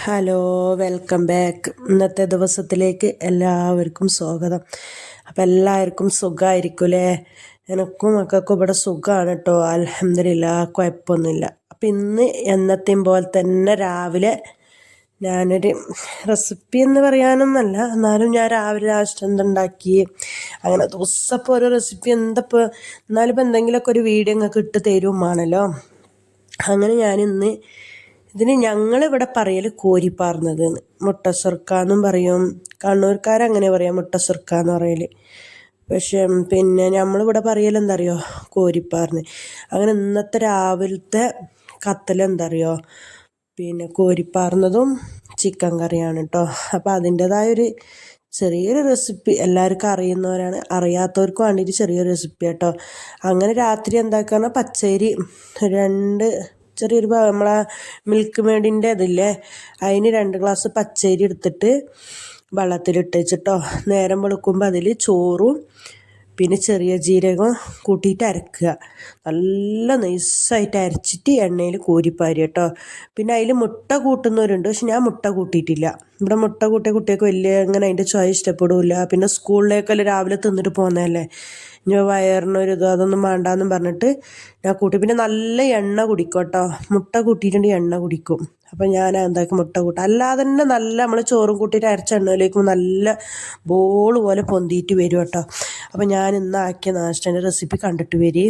Hello, welcome back. ഇന്നത്തെ ദിവസത്തിലേക്ക് എല്ലാവർക്കും സ്വാഗതം. അപ്പം എല്ലാവർക്കും സുഖമായിരിക്കും അല്ലേ? എനിക്കും മക്കൾക്കും ഇവിടെ സുഖമാണ് കേട്ടോ, അൽഹംദുലില്ലാ, കുഴപ്പമൊന്നുമില്ല. അപ്പം ഇന്ന് എന്നത്തെയും പോലെ തന്നെ രാവിലെ ഞാനൊരു റെസിപ്പി എന്ന് പറയാനൊന്നല്ല, എന്നാലും ഞാൻ രാവിലെ നാശ്ത എന്തുണ്ടാക്കി, അങ്ങനെ ദിവസപ്പോൾ ഓരോ റെസിപ്പി എന്തപ്പോൾ, എന്നാലും ഇപ്പം എന്തെങ്കിലുമൊക്കെ ഒരു വീഡിയോ നിങ്ങൾക്ക് ഇട്ട് തരുമാണല്ലോ. അങ്ങനെ ഞാനിന്ന് ഞങ്ങളിവിടെ പറയൽ കോരിപ്പാർന്നത്, മുട്ട സുർക്കാന്നും പറയും. കണ്ണൂർക്കാരങ്ങനെ പറയാം, മുട്ട സുർക്കാന്ന് പറയൽ. പക്ഷെ നമ്മളിവിടെ പറയൽ എന്താ അറിയോ, കോരിപ്പാർന്ന്. അങ്ങനെ ഇന്നത്തെ രാവിലത്തെ കത്തൽ എന്താ അറിയോ, കോരിപ്പാർന്നതും ചിക്കൻ കറിയാണ് കേട്ടോ. അപ്പം അതിൻ്റെതായൊരു ചെറിയൊരു റെസിപ്പി, എല്ലാവർക്കും അറിയുന്നവരാണ്, അറിയാത്തവർക്ക് വേണ്ടിയിട്ട് ചെറിയൊരു റെസിപ്പി കേട്ടോ. അങ്ങനെ രാത്രി എന്താക്കാന്ന്, പച്ചരി ചെറിയൊരു നമ്മളെ മിൽക്ക് മേഡിൻ്റെ ഇതില്ലേ, അതിന് 2 ഗ്ലാസ് പച്ചരി എടുത്തിട്ട് വെള്ളത്തിലിട്ട് വെച്ചിട്ടോ. നേരം വെളുക്കുമ്പോൾ അതിൽ ചോറും ചെറിയ ജീരകം കൂട്ടിയിട്ട് അരക്കുക. നല്ല നൈസായിട്ട് അരച്ചിട്ട് എണ്ണയിൽ കോരിപ്പാരി കേട്ടോ. അതിൽ മുട്ട കൂട്ടുന്നവരുണ്ട്, പക്ഷെ ഞാൻ മുട്ട കൂട്ടിയിട്ടില്ല. ഇവിടെ മുട്ട കൂട്ടിയ കുട്ടികൾക്ക് അങ്ങനെ അതിൻ്റെ ചുവ ഇഷ്ടപ്പെടില്ല. സ്കൂളിലേക്കെല്ലാം രാവിലെ തിന്നിട്ട് പോകുന്നതല്ലേ, ഇനി വയറിനൊരിത് അതൊന്നും വേണ്ടാന്നും പറഞ്ഞിട്ട് ഞാൻ കൂട്ടി. നല്ല എണ്ണ കുടിക്കും കേട്ടോ, മുട്ട കൂട്ടിയിട്ടുണ്ടെങ്കിൽ എണ്ണ കുടിക്കും. അപ്പം ഞാൻ എന്താക്കും, മുട്ട കൂട്ടും. അല്ലാതെ തന്നെ നല്ല നമ്മൾ ചോറും കൂട്ടിയിട്ട് അരച്ച എണ്ണയിലേക്ക് നല്ല ബോൾ പോലെ പൊന്തിയിട്ട് വരും കേട്ടോ. അപ്പം ഞാൻ ഇന്ന് ആക്കിയ നാശ്തേൻ്റെ റെസിപ്പി കണ്ടിട്ട് വരി.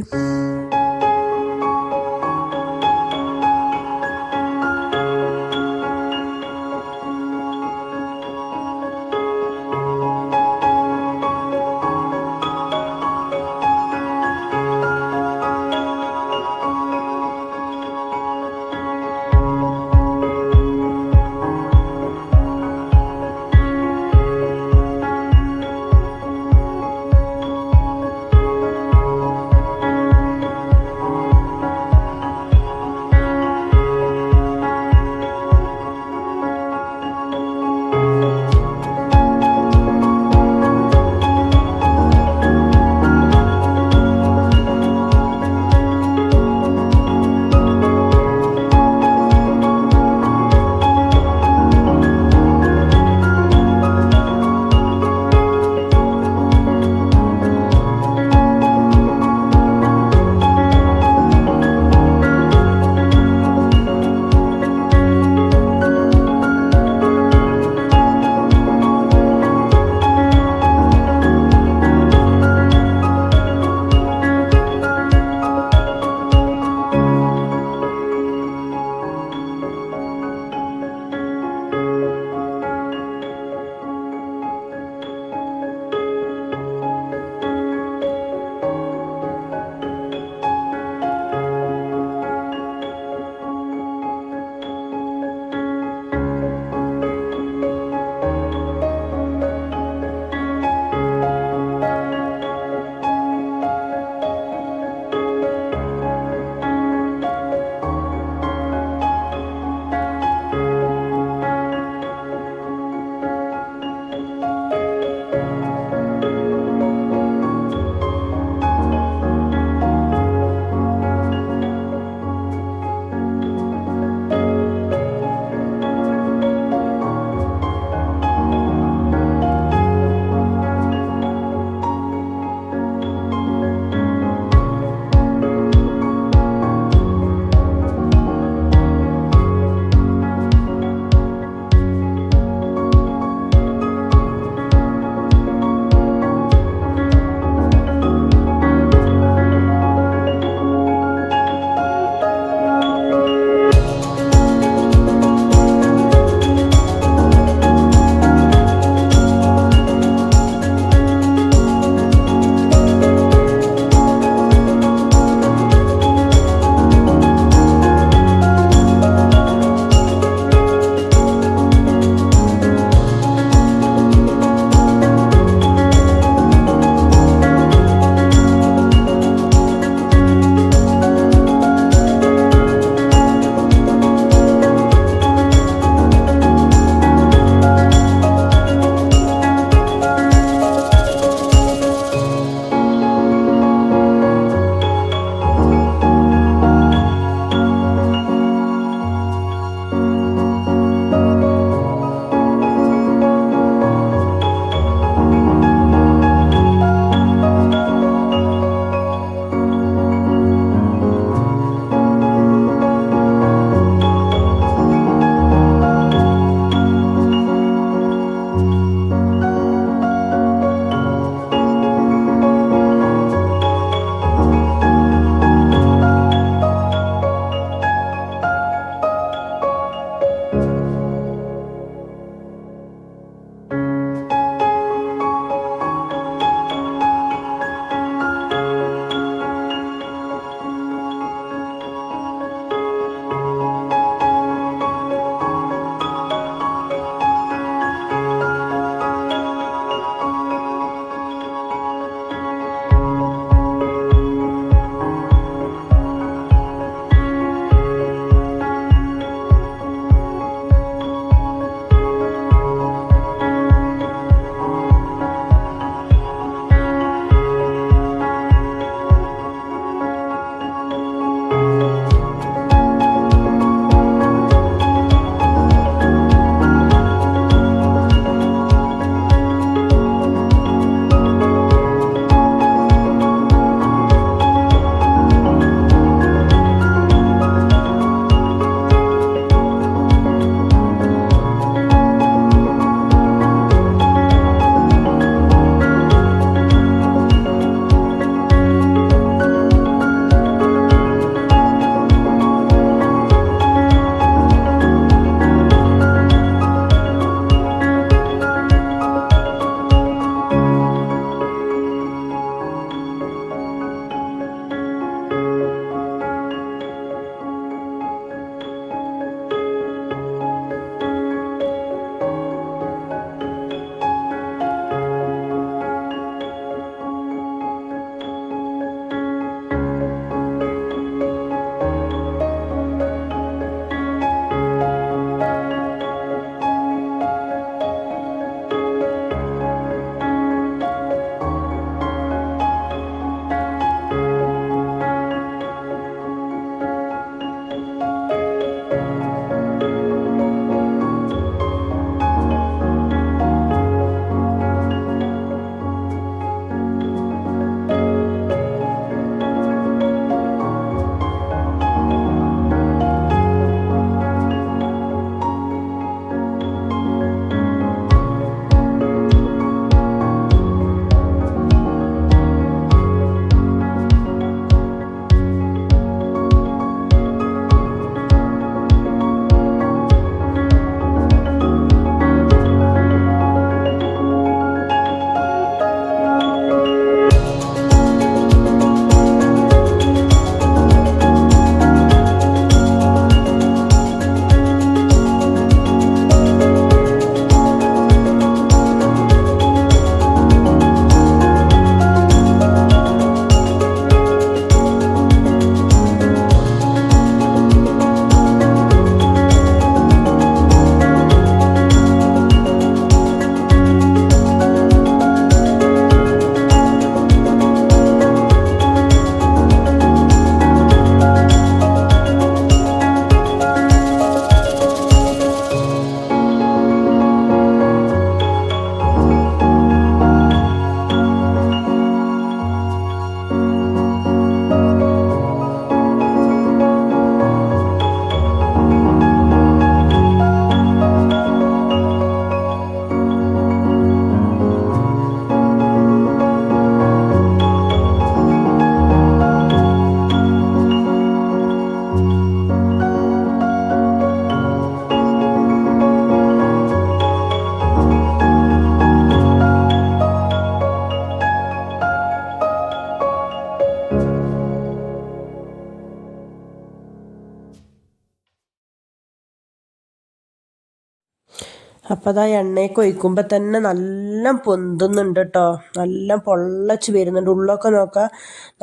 അപ്പം അതാ എണ്ണയൊക്കെ ഒഴിക്കുമ്പോൾ തന്നെ നല്ല പൊന്തുന്നുണ്ട് കേട്ടോ, നല്ല പൊള്ളച്ച് വരുന്നുണ്ട്. ഉള്ളൊക്കെ നോക്കാം,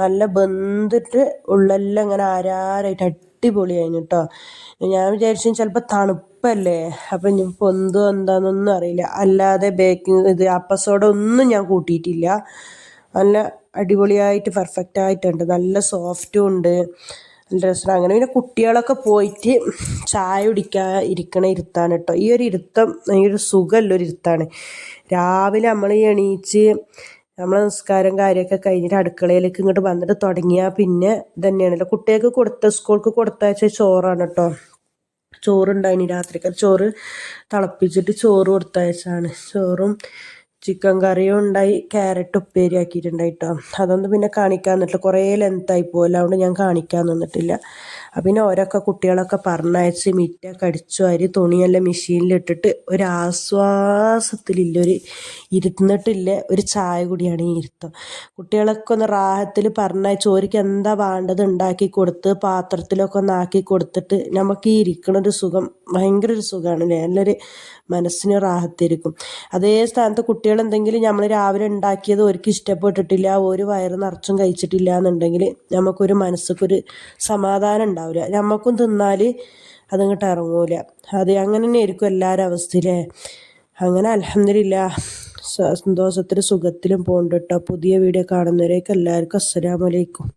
നല്ല വെന്തിട്ട് ഉള്ളെല്ലാം ഇങ്ങനെ ആരാറായിട്ട് അടിപൊളിയായിരുന്നു കേട്ടോ. ഞാൻ വിചാരിച്ചു ചിലപ്പോൾ തണുപ്പല്ലേ, അപ്പം ഇനി പൊന്തോ എന്താണെന്നൊന്നും അറിയില്ല. അല്ലാതെ ബേക്കിംഗ് അപ്പസോഡ ഒന്നും ഞാൻ കൂട്ടിയിട്ടില്ല. നല്ല അടിപൊളിയായിട്ട് പെർഫെക്റ്റ് ആയിട്ടുണ്ട്, നല്ല സോഫ്റ്റും ഉണ്ട്, നല്ല രസമാണ്. അങ്ങനെ പിന്നെ കുട്ടികളൊക്കെ പോയിട്ട് ചായ കുടിക്കാൻ ഇരിക്കണ ഇരുത്താണ് കേട്ടോ. ഈ ഒരു ഇരുത്തം ഭയങ്കര സുഖമുള്ളൊരു ഇരുത്താണ്. രാവിലെ നമ്മൾ എണീച്ച് നമ്മളെ നിസ്കാരം കാര്യമൊക്കെ കഴിഞ്ഞിട്ട് അടുക്കളയിലേക്ക് ഇങ്ങോട്ട് വന്നിട്ട് തുടങ്ങിയാൽ പിന്നെ ഇതന്നെയാണല്ലോ. കുട്ടികൾക്ക് സ്കൂൾക്ക് കൊടുത്തയച്ച ചോറാണ് കേട്ടോ. ചോറുണ്ടായിനി, രാത്രിക്ക് ചോറ് തിളപ്പിച്ചിട്ട് ചോറ് കൊടുത്തയച്ചാണ്. ചോറും ചിക്കൻ കറിയും ഉണ്ടായി, ക്യാരറ്റ് ഉപ്പേരി ആക്കിയിട്ടുണ്ടായി കേട്ടോ. അതൊന്നും പിന്നെ കാണിക്കാൻ നിന്നിട്ടില്ല, കുറേ ലെങ്ത്തായി പോകില്ല, അതുകൊണ്ട് ഞാൻ കാണിക്കാൻ നിന്നിട്ടില്ല. പിന്നെ ഓരൊക്കെ കുട്ടികളൊക്കെ പറഞ്ഞയച്ച് മിറ്റൊക്കെ അടിച്ചു വാരി തുണിയെല്ലാം മെഷീനിലിട്ടിട്ട് ഒരു ആശ്വാസത്തിലില്ല, ഇരുന്നിട്ടില്ല ഒരു ചായ കൂടിയാണ് ഈ ഇരുത്തം. കുട്ടികളൊക്കെ ഒന്ന് റാഹത്തിൽ പറഞ്ഞയച്ച് ഓർക്ക് എന്താ വേണ്ടത് ഉണ്ടാക്കി കൊടുത്ത് പാത്രത്തിലൊക്കെ ഒന്ന് ആക്കി കൊടുത്തിട്ട് നമുക്ക് ഈ ഇരിക്കണൊരു സുഖം ഭയങ്കര ഒരു സുഖമാണ് അല്ലേ, നല്ലൊരു മനസ്സിന് റാഹത്തിരിക്കും. അതേ സ്ഥാനത്ത് കുട്ടികൾ എന്തെങ്കിലും നമ്മൾ രാവിലെ ഉണ്ടാക്കിയത് അവർക്ക് ഇഷ്ടപ്പെട്ടിട്ടില്ല, ഒരു വയറ് നിറച്ചും കഴിച്ചിട്ടില്ല എന്നുണ്ടെങ്കിൽ നമുക്കൊരു മനസ്സൊക്കൊരു സമാധാനം ഉണ്ടാവില്ല, നമുക്കും തിന്നാൽ അതങ്ങോട്ട് ഇറങ്ങൂല. അത് അങ്ങനെ തന്നെ ആയിരിക്കും എല്ലാവരും അവസ്ഥയിലേ. അങ്ങനെ അൽഹംദുലില്ലാഹ് സന്തോഷത്തിലും സുഖത്തിലും പോകുന്നുണ്ട് കേട്ടോ. പുതിയ വീഡിയോ കാണുന്നവരേക്ക് എല്ലാവർക്കും അസ്സലാമു അലൈക്കും.